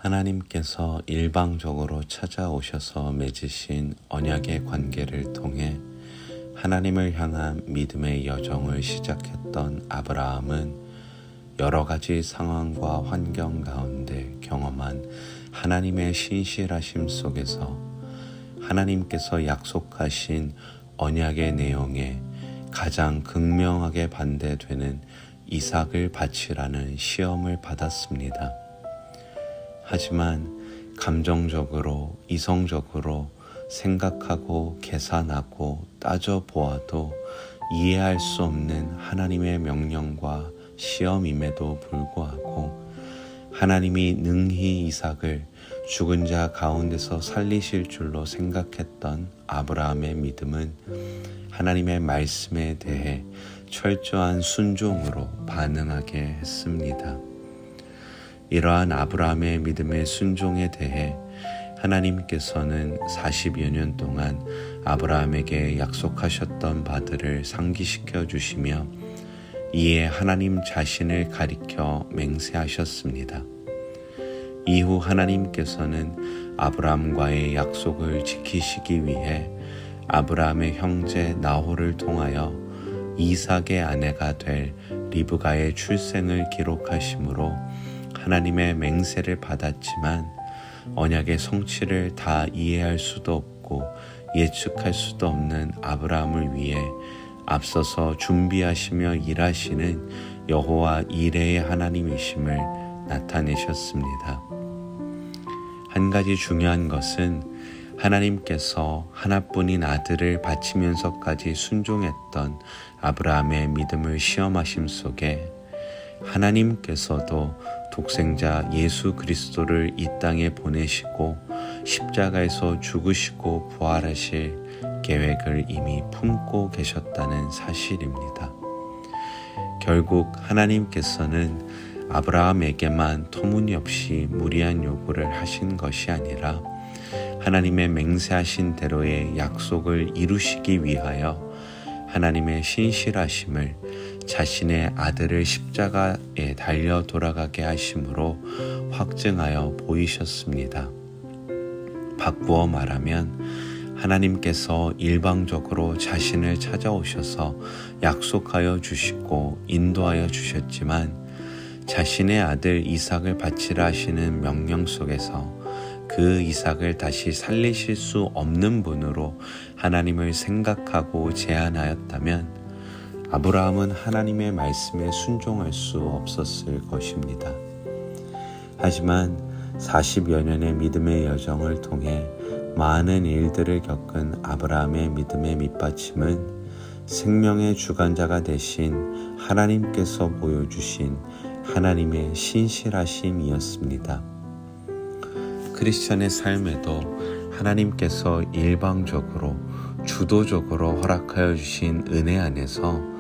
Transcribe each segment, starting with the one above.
하나님께서 일방적으로 찾아오셔서 맺으신 언약의 관계를 통해 하나님을 향한 믿음의 여정을 시작했던 아브라함은 여러 가지 상황과 환경 가운데 경험한 하나님의 신실하심 속에서 하나님께서 약속하신 언약의 내용에 가장 극명하게 반대되는 이삭을 바치라는 시험을 받았습니다. 하지만 감정적으로, 이성적으로 생각하고 계산하고 따져보아도 이해할 수 없는 하나님의 명령과 시험임에도 불구하고 하나님이 능히 이삭을 죽은 자 가운데서 살리실 줄로 생각했던 아브라함의 믿음은 하나님의 말씀에 대해 철저한 순종으로 반응하게 했습니다. 이러한 아브라함의 믿음의 순종에 대해 하나님께서는 40여 년 동안 아브라함에게 약속하셨던 바들을 상기시켜 주시며 이에 하나님 자신을 가리켜 맹세하셨습니다. 이후 하나님께서는 아브라함과의 약속을 지키시기 위해 아브라함의 형제 나홀을 통하여 이삭의 아내가 될 리브가의 출생을 기록하심으로 하나님의 맹세를 받았지만 언약의 성취를 다 이해할 수도 없고 예측할 수도 없는 아브라함을 위해 앞서서 준비하시며 일하시는 여호와 이레의 하나님이심을 나타내셨습니다. 한 가지 중요한 것은 하나님께서 하나뿐인 아들을 바치면서까지 순종했던 아브라함의 믿음을 시험하심 속에 하나님께서도 독생자 예수 그리스도를 이 땅에 보내시고 십자가에서 죽으시고 부활하실 계획을 이미 품고 계셨다는 사실입니다. 결국 하나님께서는 아브라함에게만 터무니없이 무리한 요구를 하신 것이 아니라 하나님의 맹세하신 대로의 약속을 이루시기 위하여 하나님의 신실하심을 자신의 아들을 십자가에 달려 돌아가게 하심으로 확증하여 보이셨습니다. 바꾸어 말하면 하나님께서 일방적으로 자신을 찾아오셔서 약속하여 주시고 인도하여 주셨지만 자신의 아들 이삭을 바치라 하시는 명령 속에서 그 이삭을 다시 살리실 수 없는 분으로 하나님을 생각하고 제안하였다면 아브라함은 하나님의 말씀에 순종할 수 없었을 것입니다. 하지만 40여 년의 믿음의 여정을 통해 많은 일들을 겪은 아브라함의 믿음의 밑받침은 생명의 주관자가 되신 하나님께서 보여주신 하나님의 신실하심이었습니다. 크리스천의 삶에도 하나님께서 일방적으로 주도적으로 허락하여 주신 은혜 안에서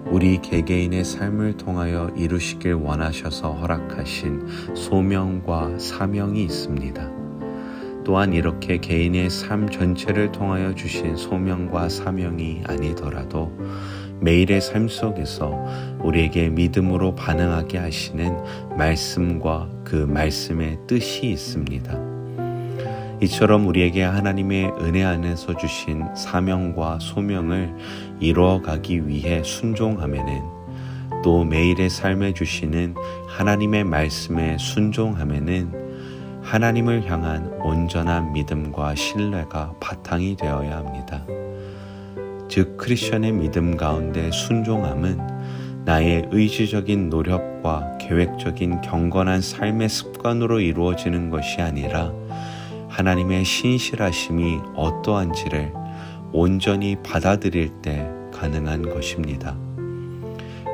우리 개개인의 삶을 통하여 이루시길 원하셔서 허락하신 소명과 사명이 있습니다. 또한 이렇게 개인의 삶 전체를 통하여 주신 소명과 사명이 아니더라도 매일의 삶 속에서 우리에게 믿음으로 반응하게 하시는 말씀과 그 말씀의 뜻이 있습니다. 이처럼 우리에게 하나님의 은혜 안에서 주신 사명과 소명을 이루어가기 위해 순종하면은 또 매일의 삶에 주시는 하나님의 말씀에 순종하면은 하나님을 향한 온전한 믿음과 신뢰가 바탕이 되어야 합니다. 즉 크리스천의 믿음 가운데 순종함은 나의 의지적인 노력과 계획적인 경건한 삶의 습관으로 이루어지는 것이 아니라 하나님의 신실하심이 어떠한지를 온전히 받아들일 때 가능한 것입니다.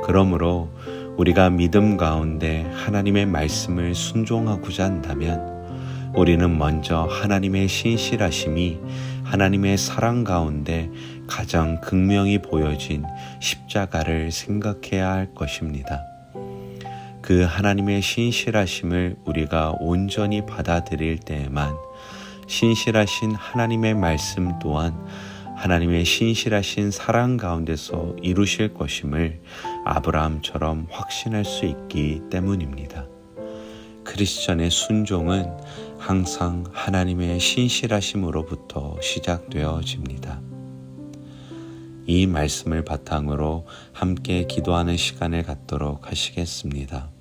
그러므로 우리가 믿음 가운데 하나님의 말씀을 순종하고자 한다면 우리는 먼저 하나님의 신실하심이 하나님의 사랑 가운데 가장 극명히 보여진 십자가를 생각해야 할 것입니다. 그 하나님의 신실하심을 우리가 온전히 받아들일 때에만 신실하신 하나님의 말씀 또한 하나님의 신실하신 사랑 가운데서 이루실 것임을 아브라함처럼 확신할 수 있기 때문입니다. 크리스천의 순종은 항상 하나님의 신실하심으로부터 시작되어집니다. 이 말씀을 바탕으로 함께 기도하는 시간을 갖도록 하시겠습니다.